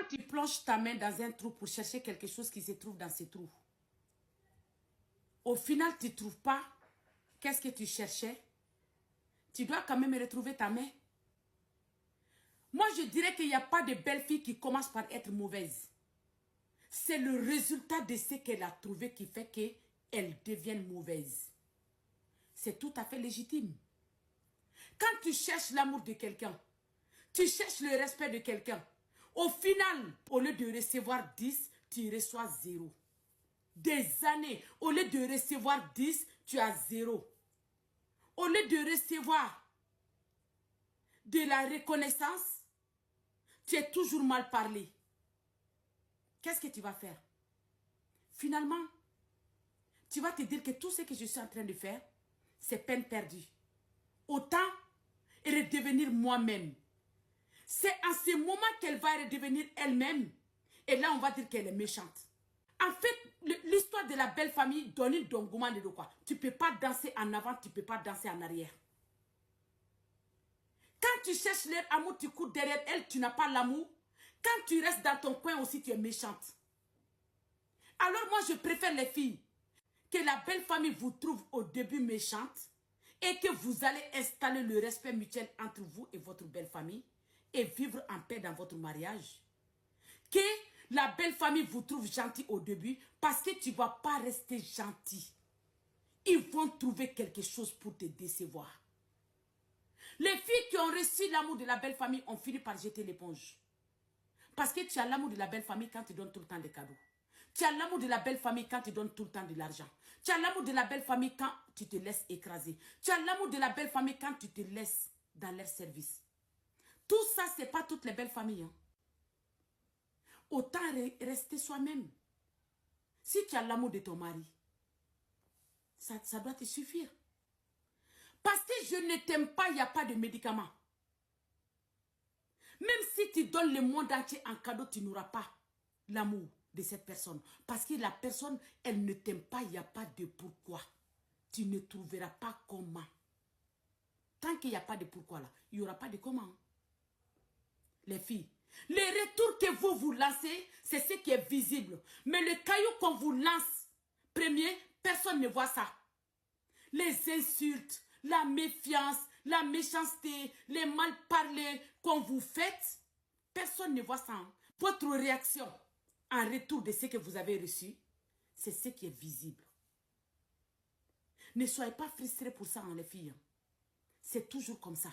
Quand tu plonges ta main dans un trou pour chercher quelque chose qui se trouve dans ce trou, au final, tu ne trouves pas qu'est-ce que tu cherchais. Tu dois quand même retrouver ta main. Moi, je dirais qu'il n'y a pas de belle fille qui commence par être mauvaise. C'est le résultat de ce qu'elle a trouvé qui fait qu'elle devienne mauvaise. C'est tout à fait légitime. Quand tu cherches l'amour de quelqu'un, tu cherches le respect de quelqu'un, au final, au lieu de recevoir 10, tu reçois 0. Des années, au lieu de recevoir 10, tu as 0. Au lieu de recevoir de la reconnaissance, tu es toujours mal parlé. Qu'est-ce que tu vas faire? Finalement, tu vas te dire que tout ce que je suis en train de faire, c'est peine perdue. Autant redevenir moi-même. C'est en ce moment qu'elle va redevenir elle-même. Et là, on va dire qu'elle est méchante. En fait, l'histoire de la belle famille donne une dongouma de quoi. Tu ne peux pas danser en avant, tu ne peux pas danser en arrière. Quand tu cherches leur amour, tu cours derrière elle, tu n'as pas l'amour. Quand tu restes dans ton coin aussi, tu es méchante. Alors moi, je préfère les filles. Que la belle famille vous trouve au début méchante et que vous allez installer le respect mutuel entre vous et votre belle famille et vivre en paix dans votre mariage. Que la belle famille vous trouve gentil au début parce que tu ne vas pas rester gentil. Ils vont trouver quelque chose pour te décevoir. Les filles qui ont reçu l'amour de la belle famille ont fini par jeter l'éponge. Parce que tu as l'amour de la belle famille quand tu donnes tout le temps des cadeaux. Tu as l'amour de la belle famille quand tu donnes tout le temps de l'argent. Tu as l'amour de la belle famille quand tu te laisses écraser. Tu as l'amour de la belle famille quand tu te laisses dans leur service. Tout ça, ce n'est pas toutes les belles familles. Hein. Autant rester soi-même. Si tu as l'amour de ton mari, ça doit te suffire. Parce que je ne t'aime pas, il n'y a pas de médicaments. Même si tu donnes le monde entier en cadeau, tu n'auras pas l'amour de cette personne. Parce que la personne, elle ne t'aime pas, il n'y a pas de pourquoi. Tu ne trouveras pas comment. Tant qu'il n'y a pas de pourquoi là, il n'y aura pas de comment. Les filles, les retours que vous lancez, c'est ce qui est visible. Mais le caillou qu'on vous lance, premier, personne ne voit ça. Les insultes, la méfiance, la méchanceté, les mal-parlés qu'on vous fait, personne ne voit ça. Hein. Votre réaction en retour de ce que vous avez reçu, c'est ce qui est visible. Ne soyez pas frustrés pour ça, hein, les filles. C'est toujours comme ça.